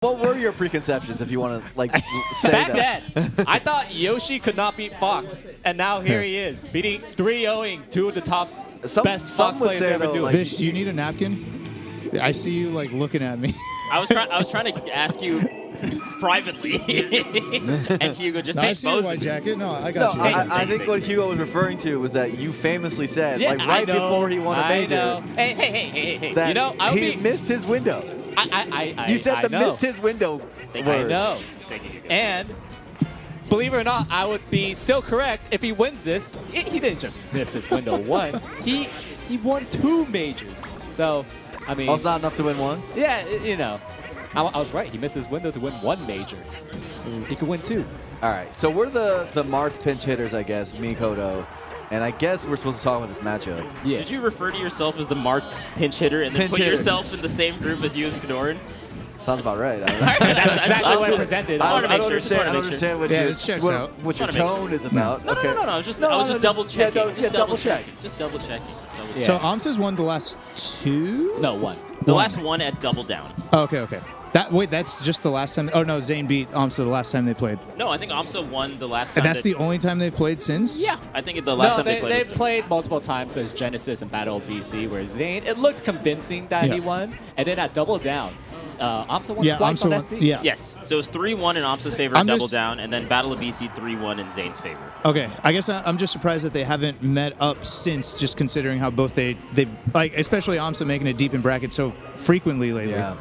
What were your preconceptions, if you want to like say Back that? then, I thought Yoshi could not beat Fox, and now here he is, beating 3-0ing two of the top best Fox players to ever do it. Vish, do you need a napkin? I see you like looking at me. I was trying to ask you privately, and Hugo just No, I takes see your both. white jacket. No, I got No, you. I think what Hugo was referring to was that you famously said, Yeah, like right before he won a major, I know. Hey. that You know, I would he be. missed his window. You said I know. missed his window I word. know. Thank you, Hugo. And believe it or not, I would be still correct if he wins this. He didn't just miss his window once. He won 2 majors. So, I mean, Oh, it's not enough to win one? yeah, you know, I was right. He missed his window to win 1 major. He could win 2. All right, so we're the Marth pinch hitters, I guess, me, Kodo. And I guess we're supposed to talk about this matchup. Yeah. Did you refer to yourself as the Marth pinch hitter and then Pinch put hitter. yourself in the same group as you and Kadoran? Sounds about right. That's exactly what I presented. I wanna I make don't sure, just wanna understand, make what Yeah, your, this checks what, out. what your Just wanna make tone is about. No, okay. no. I was just double checking. Yeah, double check. Just double checking. Yeah. So aMSa's won the last 2? No, 1. The last one at double down. Oh, okay. Wait, that's just the last time. Oh no, Zane beat aMSa the last time they played. No, I think aMSa won the last time. And that's the only time they've played since? Yeah, I think the last No, time they played. they've was played multiple times as Genesis and Battle of BC, where Zane, it looked convincing that he Yeah. won, and then at Double Down, aMSa won Yeah, twice aMSa on won. FD. Yeah. Yes, so it was 3-1 in aMSa's favor at I'm double just- down, and then Battle of BC 3-1 in Zane's favor. Okay, I guess I'm just surprised that they haven't met up since, just considering how both they like, especially aMSa making it deep in brackets so frequently lately. Yeah.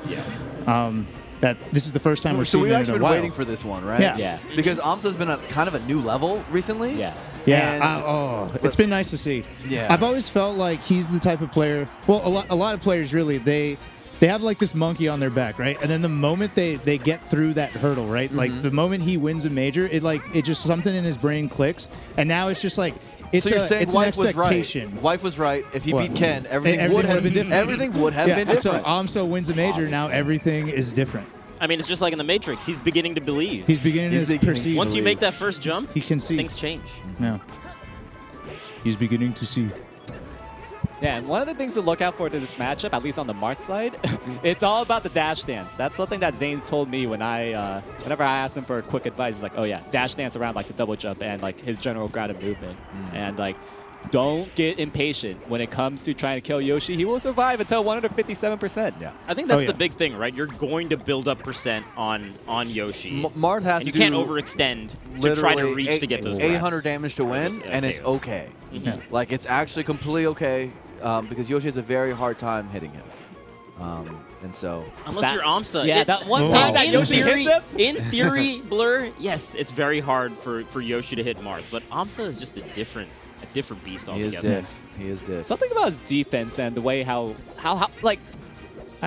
That this is the first time we're So seeing we've it in actually a been while. waiting for this one, right? Yeah. Yeah. Because aMSa's been at kind of a new level recently. Yeah. Yeah, it's been nice to see. Yeah. I've always felt like he's the type of player. Well, a lot of players really they have like this monkey on their back, right? And then the moment they get through that hurdle, right? Like the moment he wins a major, it just something in his brain clicks, and now it's just like it's So you're saying it's an Wife was expectation. right. Wife was right. If he What? beat Ken, everything Everything would have been different. Everything would have been So different. aMSa wins a major, now everything is different. I mean, it's just like in the Matrix. He's beginning to believe. He's beginning He's to beginning to perceive. Once you make that first jump, He can see. things change. Yeah. He's beginning to see. Yeah, and one of the things to look out for to this matchup, at least on the Marth side, it's all about the dash dance. That's something that Zane's told me when whenever I asked him for quick advice. He's like, oh yeah, dash dance around like the double jump and like his general ground of movement. And like, don't get impatient when it comes to trying to kill Yoshi. He will survive until 157%. Yeah. I think that's yeah. the big thing, right? You're going to build up percent on Yoshi. Marth has and you to can't do overextend to try to literally reach to get those 800 reps. damage to win, and it's chaos. okay. Yeah. Like, it's actually completely okay because Yoshi has a very hard time hitting him. And so... Unless you're aMSa. Yeah, that one Oh. time that in Yoshi theory, hits him. in theory, Blur, yes, it's very hard for Yoshi to hit Marth, but aMSa is just a different beast He is altogether. diff. He is diff. Something about his defense and the way how like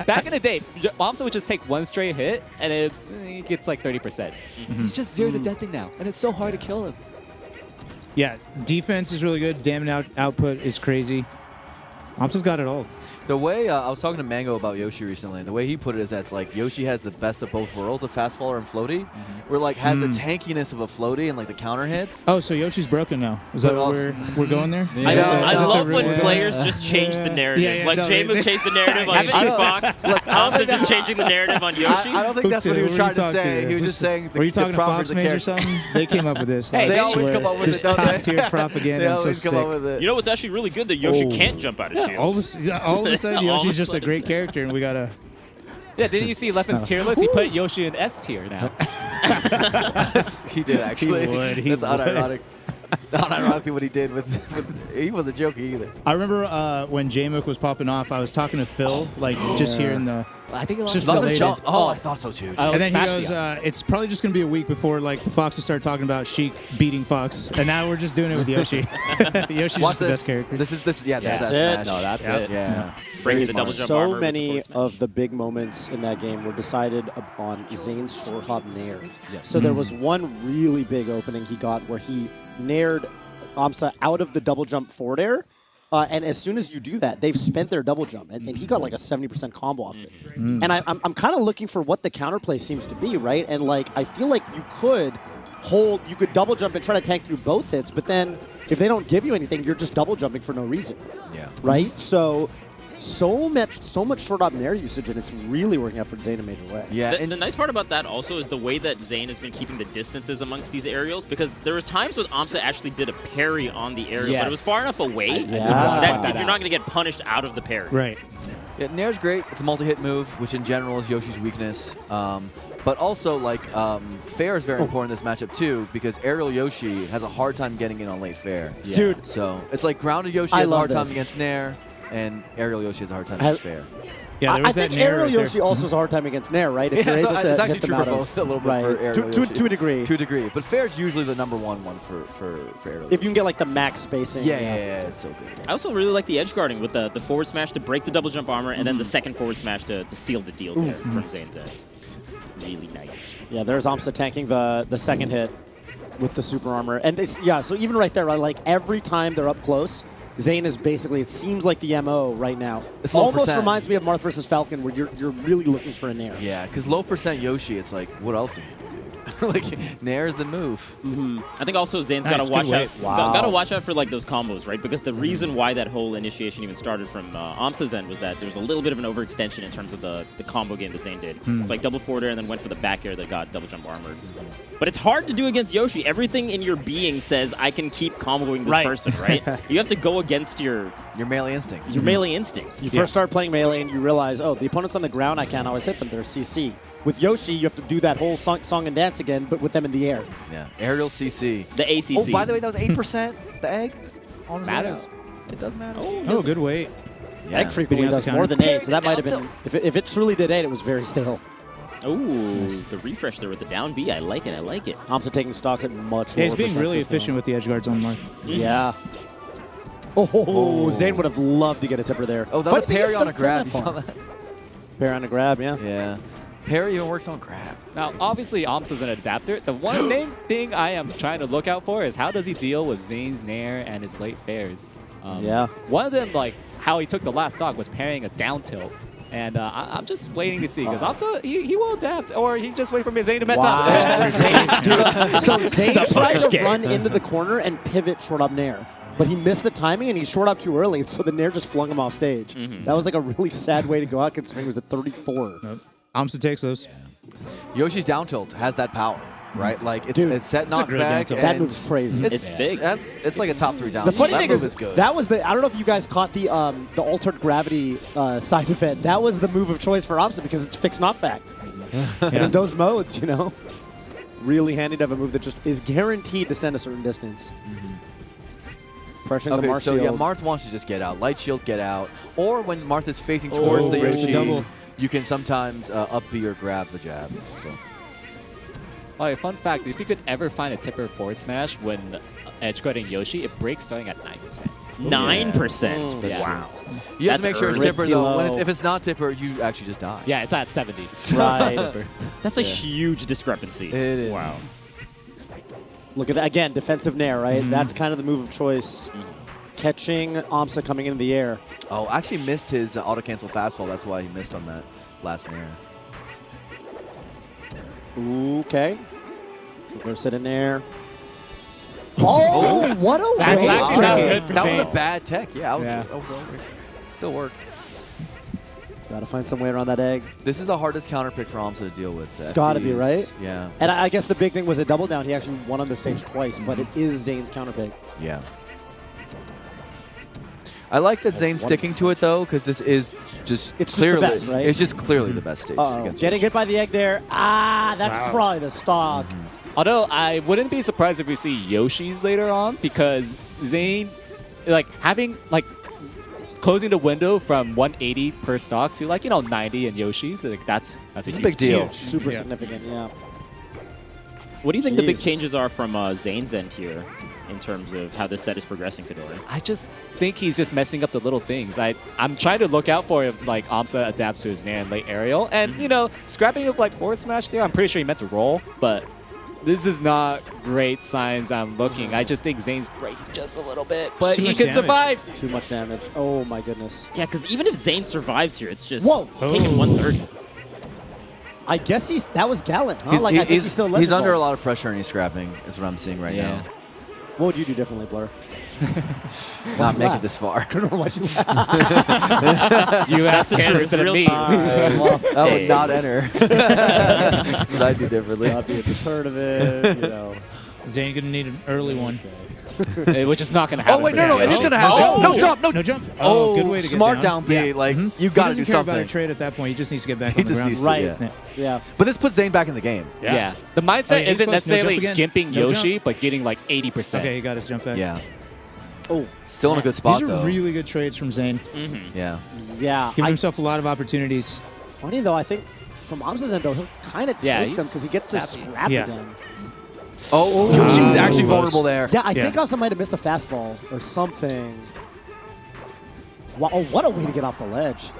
back in the day, aMSa would just take one straight hit and it gets like 30%. He's just 0 to deathing now, and it's so hard to kill him. Yeah, defense is really good. Damage output is crazy. aMSa's got it all. The way I was talking to Mango about Yoshi recently, the way he put it is that's like Yoshi has the best of both worlds, a fast faller and floaty, where like has the tankiness of a floaty and like the counter hits. Oh, so Yoshi's broken now. Is that But what also- we're going there? Yeah. I, Is that the- I is that the love real when word? players just change the narrative. Yeah, like no, J-Move changed the narrative on Haven't Yoshi you- Fox. aMSa just changing the narrative on Yoshi. I don't think that's what he was trying to say. He was just saying the Were you talking to proper Fox the Mage or character. something? They came up with this. Hey, I they always swear. come up with This it, don't they? top-tier propaganda. They I'm so always come sick. up with it. You know what's actually really good? That Yoshi Oh. can't jump out of shield. All of a sudden, All of Yoshi's a just a sudden. great character, and we gotta. Yeah, didn't you see Leffen's tier list? He put Yoshi in S tier now. He did actually. He That's would. unironic. Unironically, what he did with he wasn't joking either. I remember when J-Mook was popping off, I was talking to Phil, like just hearing the. I think he lost Just to related. Nothing Related. jump. Oh, I thought so too. Oh, And then he Smash goes, Beyond. it's probably just going to be a week before like the Foxes start talking about Sheik beating Fox. And now we're just doing it with Yoshi. Yoshi's Watch just the best character. This is yeah. Yeah, That's that's that it. smash. No, that's Yep. it. Yeah. Breaks the double jump So armor with the many forward smash. of the big moments in that game were decided on Zane's short hop nair. So there was one really big opening he got where he naired aMSa out of the double jump forward air. And as soon as you do that, they've spent their double jump, and he got like a 70% combo off it. And I'm kind of looking for what the counterplay seems to be, right? And like I feel like you could double jump and try to tank through both hits, but then if they don't give you anything, you're just double jumping for no reason. Yeah. Right? So so much short up nair usage, and it's really working out for Zain in a major way. Yeah, And the nice part about that also is the way that Zane has been keeping the distances amongst these aerials, because there was times when aMSa actually did a parry on the aerial, but it was Yes. far enough away that that you're not going to get punished out of the parry. Right. Yeah, Nair's great. It's a multi-hit move, which in general is Yoshi's weakness. But also, like, fair is very important in this matchup, too, because aerial Yoshi has a hard time getting in on late fair. Yeah. Dude, So it's like grounded Yoshi I has a love hard time this. against Nair, and aerial Yoshi has a hard time against fair. Yeah, there I was that think nair aerial right there. Yoshi also has a hard time against nair, right? If Yeah, you're so able to it's actually get them true out for of, both, a little bit for aerial to Yoshi. a degree. To a degree. But fair is usually the #1 for aerial If you can get like the max spacing. Yeah, it's so good. I also really like the edge guarding with the forward smash to break the double jump armor, and then the second forward smash to seal the deal there from Zane's end. Really nice. Yeah, there's aMSa tanking the second hit with the super armor. And this, yeah, so even right there, right, like every time they're up close, Zain is basically, it seems like the MO right now. It's low almost percent. reminds me of Marth versus Falcon, where you're really looking for a nair. Yeah, because low percent Yoshi, it's like, what else are you doing? Like, Nair is the move. I think also Zane's Nice, got to good watch weight. out. Wow. Got to watch out for like those combos, right? Because the reason why that whole initiation even started from aMSa's end was that there was a little bit of an overextension in terms of the combo game that Zane did. It's like double forward air and then went for the back air that got double jump armored. But it's hard to do against Yoshi. Everything in your being says I can keep comboing this person, right? You have to go against your melee instincts. melee instincts. You first start playing melee and you realize, oh, the opponent's on the ground, I can't always hit them, they're CC. With Yoshi, you have to do that whole song and dance again, but with them in the air. Yeah, aerial CC. The ACC. Oh, by the way, that was 8%, the egg. On his way Matters. out. It does matter. Oh, good weight. Yeah. Egg frequently Beating out does the more counter. than 8, so that might have been, if it truly did 8, it was very stale. Ooh, the refresh there with the down B. I like it. I like it. aMSa taking stocks at much Yeah, he's lower being percents really this game. efficient with the edge guards on Marth. Yeah. Oh, Zane would have loved to get a tipper there. Oh, that Funny was a thing is, parry on a doesn't sound grab. You that saw far. that? Parry on a grab, yeah. Yeah. Parry even works on grab. Now, obviously, aMSa's an adapter. The one main thing I am trying to look out for is how does he deal with Zane's nair and his late fairs. Yeah. One of them, like how he took the last stock, was parrying a down tilt. And I'm just waiting to see, because he will adapt, or he just wait for Zane to mess up. So Zane tried to game. run into the corner and pivot short up nair. But he missed the timing, and he short up too early, so the nair just flung him off stage. That was like a really sad way to go out, considering he was at 34. aMSa takes those. Yoshi's down tilt has that power, right? Like, it's, Dude, it's set it's a great down knockback. tilt. That and move's crazy. It's big. It's like a top 3 down The tilt. funny That thing move is, good. that was the, I don't know if you guys caught the altered gravity side event. That was the move of choice for aMSa because it's fixed knockback. And in those modes, you know, really handy to have a move that just is guaranteed to send a certain distance. Pressuring the Okay, Marth so yeah, shield. Marth wants to just get out. Light shield, get out. Or when Marth is facing towards the there's the Yoshi, double. you can sometimes up B or grab the jab. So. Okay, fun fact, if you could ever find a tipper forward smash when edge guarding Yoshi, it breaks starting at 9%. 9%. That's Wow. You have That's to make sure it's early. tipper, though. Low. If it's not tipper, you actually just die. Yeah, it's at 70. Right. Tipper. That's a huge discrepancy. It is. Wow. Look at that. Again, defensive nair, right? That's kind of the move of choice. Catching aMSa coming into the air. Oh, actually missed his auto-cancel fastfall. That's why he missed on that last nair. Okay. Reverse it in there. Oh, what a That's way. actually not good for That was Zane. a bad tech. Yeah, I was Yeah. over. Still worked. Gotta find some way around that egg. This is the hardest counter pick for aMSa to deal with. It's gotta be, right? Yeah. And I guess the big thing was a double down. He actually won on the stage twice, but it is Zane's counter pick. Yeah. I like that Zane's sticking to it, though, because this is just It's just the clearly best, right? It's just clearly the best stage. Uh-oh. against Getting Yoshi. hit by the egg there. Ah, that's probably the stock. Although I wouldn't be surprised if we see Yoshi's later on, because Zane, like having like closing the window from 180 per stock to 90 in Yoshi's, like that's a It's a huge big deal. Huge. Super Yeah. significant, yeah. What do you think the big Jeez. changes are from Zane's end here in terms of how this set is progressing, Kadori? I just think he's just messing up the little things. I'm trying to look out for if aMSa adapts to his nair and late aerial, and scrapping of forward smash there. I'm pretty sure he meant to roll, but this is not great signs. I'm looking. I just think Zane's breaking just a little bit, but too he much can damage. survive. Too much damage. Oh my goodness. Yeah, because even if Zane survives here, it's just Whoa. taking 130. I guess that was gallant, huh? I think he's still He's under a lot of pressure and he's scrapping, is what I'm seeing right now. What would you do differently, Blur? Not make it this far. I don't know what you You asked him instead of me. I would not enter. That's what I'd do differently. Not be at the tournament, you know. Zane gonna need an early one. Which is not going to happen. Oh, wait, for no, Zane. it is going to happen. Oh. No jump, no. No jump. Oh, good way to smart get down. down B. Yeah. Like, Mhm. you He got to doesn't do care about a something. trade at that point. He just needs to get back He on the just ground. needs to, Right. yeah. Yeah. But this puts Zane back in the game. Yeah. The Oh, mindset yeah, he's isn't close. No necessarily jump again. gimping No Yoshi, jump. but getting like 80%. Okay, he got his jump back. Yeah. Oh, Still in a good spot, These are though. really good trades from Zane. Yeah. yeah. Giving himself a lot of opportunities. Funny, though, I think from aMSa's end, though, he'll kind of Yeah, take them he's because he gets to happy. scrap Yeah. again. Oh, Yoshi was actually close. vulnerable there. Yeah, I Yeah. think aMSa might have missed a fastball or something. Wow, oh, what a way to get off the ledge.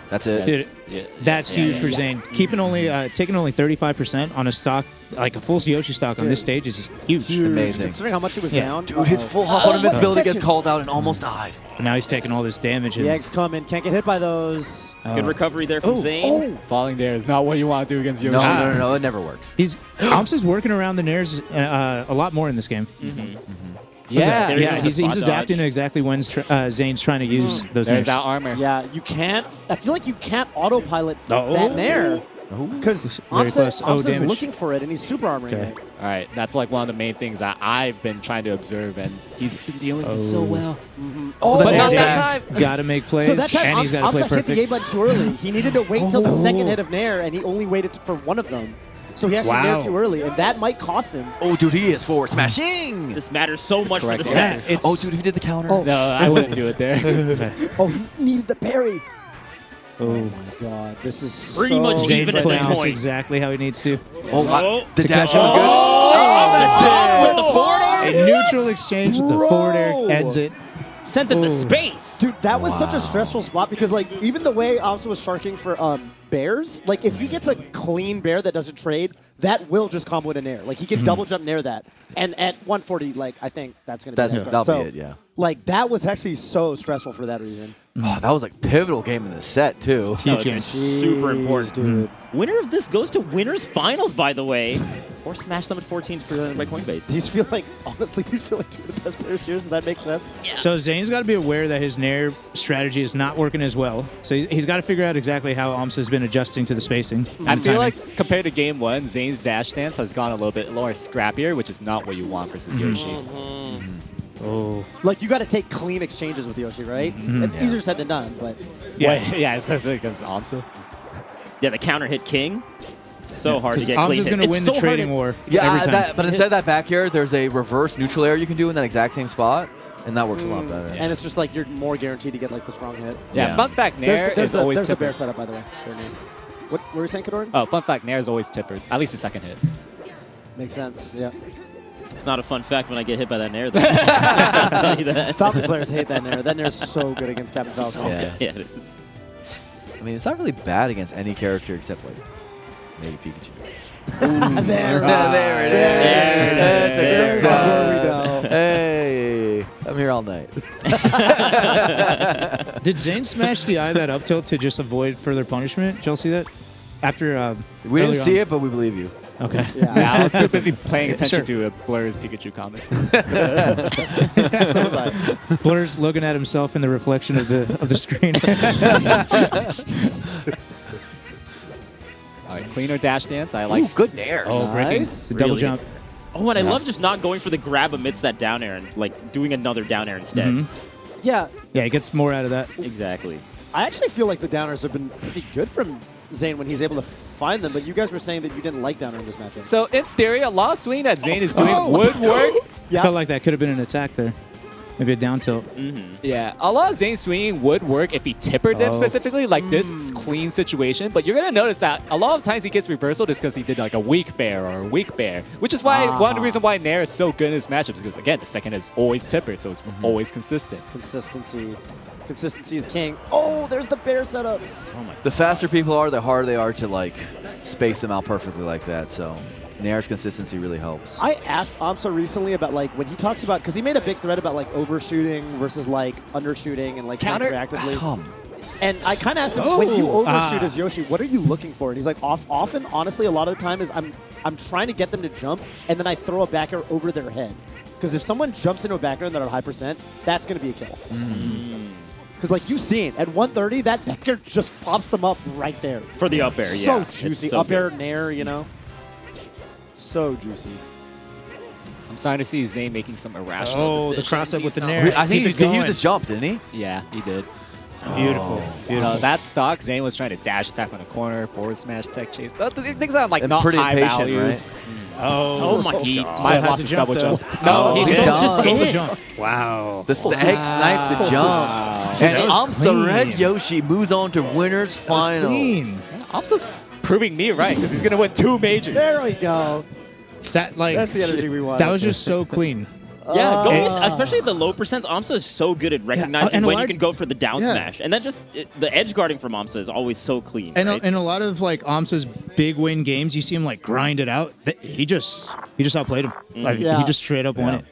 That's it. Dude, Yeah. that's huge for Zane. Keeping only, taking only 35% on a stock, like a full Yoshi stock on this stage is huge. Amazing. Considering how much he was Yeah. down. Dude, his full hop on invincibility gets called out and almost died. But now he's taking all this damage. The And, eggs come in. Can't get hit by those. Good recovery there from Oh. Zane. Falling there is not what you want to do against Yoshi. No, it never works. He's aMSa's working around the nairs a lot more in this game. Yeah. There you Yeah, go. he's Spot adapting dodge. to exactly when Zane's trying to use those There's nairs. that armor. Yeah, you can't. I feel like you can't autopilot Oh. that nair. Oh. Because Very close. Oh, aMSa's damage. looking for it, and he's super armoring Okay. it. All right. That's like one of the main things that I've been trying to observe, and he's been dealing with it so well. Oh, But the not nair that dance. time. Got to make plays, So that time, and he's got to play aMSa hit the A perfect. button too early. He needed to wait till the second hit of nair, and he only waited for one of them. So he actually Wow. naired too early, and that might cost him. Oh, dude, he is forward smashing. This matters so much for the correct set. answer. It's, Oh, dude, if he did the counter. Oh. No, I wouldn't do it there. Oh, he needed the parry. oh. My God, this is Pretty so much Zane even at playing this this point. exactly how he needs to. The To dash catch was up. good. Oh, that's it. With the forward air. A neutral exchange with the forward air ends it. Sent it to Ooh. space. Dude, that was such a stressful spot because, like, even the way aMSa was sharking for bears, like, if he gets a clean bear that doesn't trade, that will just combo in an air. Like, he can double jump nair that. And at 140, like, I think that's going to be That'll so, be it, yeah. Like, that was actually so stressful for that reason. Oh, that was like pivotal game in the set, too. No, Huge it's game. super Jeez, important. dude. Winner of this goes to winners finals, by the way, or Smash Summit 14 presented by Coinbase. These feel like, honestly, these feel like two of the best players here, so that makes sense. So Zane's got to be aware that his nair strategy is not working as well. So he's got to figure out exactly how aMSa's been adjusting to the spacing. I and feel timing. like compared to game one, Zane's dash dance has gone a little bit more scrappier, which is not what you want versus Yoshi. Oh. Like, you got to take clean exchanges with Yoshi, right? It's easier said than done, but Yeah. Wait, yeah, it says it against aMSa. Yeah, the counter hit king. So hard to Because get clean aMSa's hits. going to It's win so the hard trading to- war Yeah, every time. but instead of that back air, there's a reverse neutral air you can do in that exact same spot, and that works a lot better. and it's just like you're more guaranteed to get like the strong hit. Yeah, Yeah. fun fact, Nair is always there's the bear tipper. setup, by the way. Their name. What were you saying, Kador? Oh, fun fact, Nair is always tipper. At least the second hit. Makes sense. Yeah. It's not a fun fact when I get hit by that nair, though. I'll tell you that. Falcon players hate that Nair. That Nair is so good against Captain Falcon. Yeah. Yeah, it is. I mean, it's not really bad against any character except like maybe Pikachu. There There it is. There That's we a go. Hey, I'm here all night. Did Zane smash the eye that up tilt to just avoid further punishment? Did y'all see that? After We didn't early see on? it, but we believe you. Okay. Yeah. Yeah, I was too busy paying attention Sure. to Blur's Pikachu comment. So was I. Blur's looking at himself in the reflection of the screen. All right, cleaner dash dance. I like. Ooh, good nairs. Oh, breaking Nice. the double Really jump. Oh, and I love just not going for the grab amidst that down air and like doing another down air instead. Mhm. Yeah. Yeah, he gets more out of that. Exactly. I actually feel like the downers have been pretty good from Zane when he's able to find them, but you guys were saying that you didn't like downer in this matchup. So in theory, a lot of swing that Zane is doing Oh. would work. Yeah. Felt like that could have been an attack there. Maybe a down tilt. Yeah, a lot of Zane swinging would work if he tippered them Oh. specifically, like this clean situation. But you're gonna notice that a lot of times he gets reversal just because he did like a weak fair or a weak bear, which is why one of the reasons why Nair is so good in his matchups because again the second is always tippered, so it's always consistent. Consistency. Consistency is king. Oh, there's the bear setup. The faster people are, the harder they are to like space them out perfectly like that. So Nair's consistency really helps. I asked aMSa recently about like when he talks about because he made a big thread about like overshooting versus like undershooting and like Counter? reactively. Come. And I kind of asked him, when you Oh, overshoot as Yoshi, what are you looking for? And he's like, often, honestly, a lot of the time is I'm trying to get them to jump, and then I throw a back air over their head. Because if someone jumps into a back air and they're at high percent, that's going to be a kill. Because like you've seen, at 130, that back air just pops them up right there. For the up air, yeah. So It's juicy. so Up air, good. nair, you know? So juicy. I'm starting to see Zane making some irrational Oh, the decisions. cross-up with the He's nair. not- I think Keep he it used going. his jump, didn't he? Yeah, he did. Beautiful. Beautiful. That stock, Zane was trying to dash attack on the corner, forward smash, tech chase. Things are like And not pretty high impatient, value. right? Oh, my He God. might have has lost a his jump, double though. jump. No, he's he done. stole the Did. jump. Wow. The egg sniped the jump. Wow. And That was aMSa Red clean. Yoshi moves on to winners That was finals. clean. aMSa's proving me right because he's going to win 2 majors. There we go. That like That's the energy we want. that was just so clean. Yeah, going Uh, especially the low percents. aMSa is so good at recognizing and a when lot you of- can go for the down Yeah. smash, and that just the edge guarding from aMSa is always so clean. And right? in a lot of like aMSa's big win games, you see him like grind it out. He just outplayed him. Like, Yeah. He just straight up won it.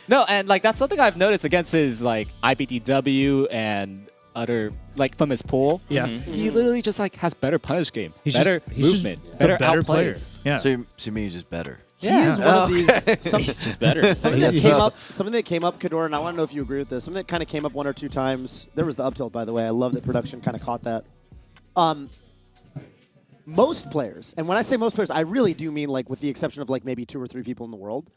No, and like that's something I've noticed against his like IBDW and other like from his pool. Yeah. He literally just like has better punish game, He's better he's just movement, a better player. outplays. Yeah. So you mean he's just better. He is one of these. It's just better. Something Yeah, that he's- came up, Kador, and I want to know if you agree with this. Something that kind of came up 1 or 2 times. There was the up tilt, by the way. I love that production kind of caught that. Most players, and when I say most players, I really do mean like with the exception of like maybe 2 or 3 people in the world,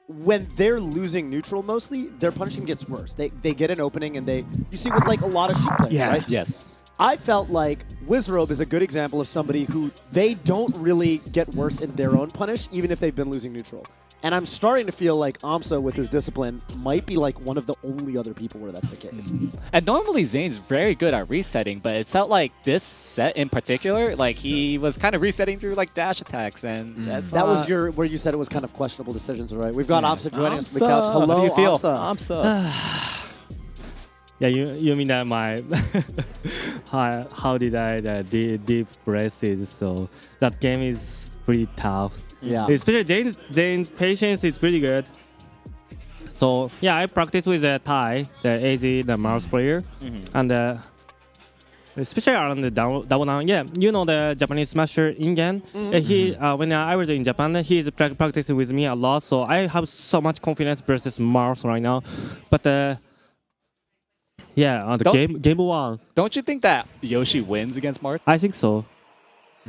when they're losing neutral mostly, their punishing gets worse. They get an opening and you see with like a lot of Sheep players, Yeah. right? Yes. I felt like Wizrobe is a good example of somebody who they don't really get worse in their own punish, even if they've been losing neutral. And I'm starting to feel like aMSa with his discipline might be like one of the only other people where that's the case. And normally Zane's very good at resetting, but it felt like this set in particular, like he was kind of resetting through like dash attacks, and that's That was not- where you said it was kind of questionable decisions, right? We've got aMSa joining us on the aMSa. couch. Hello, How do you feel? aMSa. Yeah, you mean that my how did I deep breathes? So that game is pretty tough. Yeah. Especially Zane's patience is pretty good. So yeah, I practice with Tai, the AZ, the mouse player, and especially around the double down. Yeah, you know the Japanese smasher Ingen. He when I was in Japan, he's practicing with me a lot. So I have so much confidence versus Mars right now, but. Yeah, the Don't- game 1. Don't you think that Yoshi wins against Marth? I think so.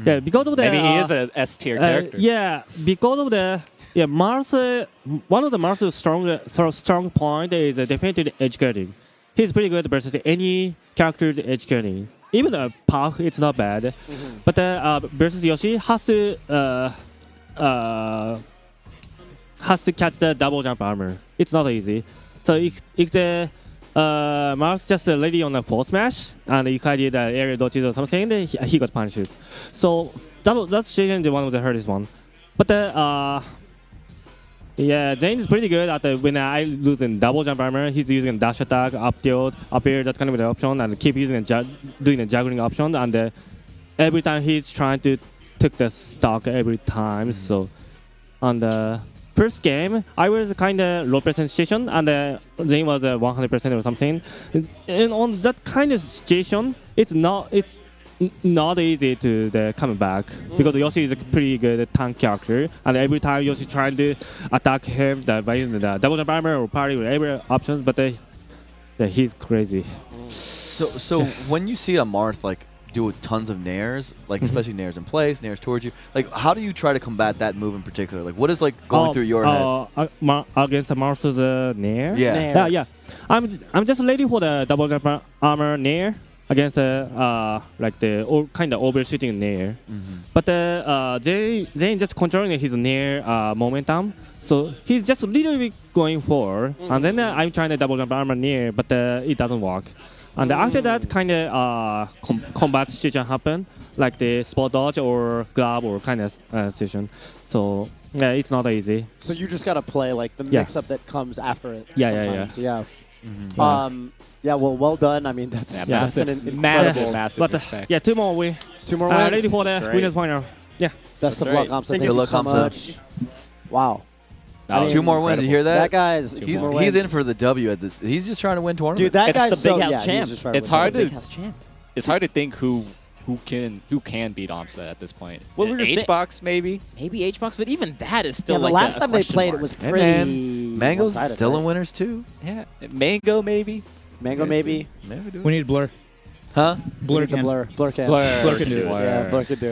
Yeah, because of the. Maybe he is a S tier character. Yeah, because of the. Yeah, Marth. One of the Marth's strong point is definitely edge guarding. He's pretty good versus any character's edge guarding. Even Park, it's not bad. But versus Yoshi has to catch the double jump armor. It's not easy. So if the Marth just ready on a full smash and you did aerial dodges or something, then he got punishes. So that situation is one of the hardest one. But yeah, Zane is pretty good at when I lose in double jump armor. He's using dash attack, up tilt, up air, that kind of the option, and keep using doing a juggling option. And every time he's trying to take the stock every time. So on the first game, I was kind of low percent situation, and Zane was 100% or something. And on that kind of situation, it's not easy to come back because Yoshi is a pretty good tank character, and every time Yoshi trying to attack him by using the double jump armor or parry with every option, but he's crazy. So when you see a Marth like do tons of nairs, like especially nairs in place, nairs towards you, like how do you try to combat that move in particular? Like what is like going through your head? Against the Marth's nair? Yeah. Yeah. I'm just ready for the double jump armor nair against like the kind of overshooting nair. But Zane just controlling his nair momentum. So he's just literally going forward. And then I'm trying to double jump armor nair, but it doesn't work. And after that, kind of combat situation happen, like the spot dodge or grab or kind of situation. So yeah, it's not easy. So you just got to play like the Yeah. mix-up that comes after it. Yeah. sometimes. Yeah. Well done. I mean, that's massive, an incredible. massive But respect. yeah, 2 more win. 2 more wins. Ready for the That's right. winners final. Yeah. Best of That's luck, right. aMSa. Thank Good you luck, so aMSa. much. Wow. That was 2 more wins. You hear That that? guy's He's, 2 more he's wins. in for the W at this. He's just trying to win tournaments. Dude, that It's guy's the so big house yeah, he's champ. just trying to It's win. hard Big to house champ. it's hard to think who can beat aMSa at this point. Well, we were H-Box maybe. Maybe H-Box, but even that is still Yeah, like the last a time they question played, mark. it was Hey, pretty. man. Mango's one-sided, still right? in winners too. Yeah, Mango maybe. Mango maybe. Maybe do We it. need Blur. Huh? Blur The can. Blur. Blur can. Blur can do it. Yeah, Blur can do it.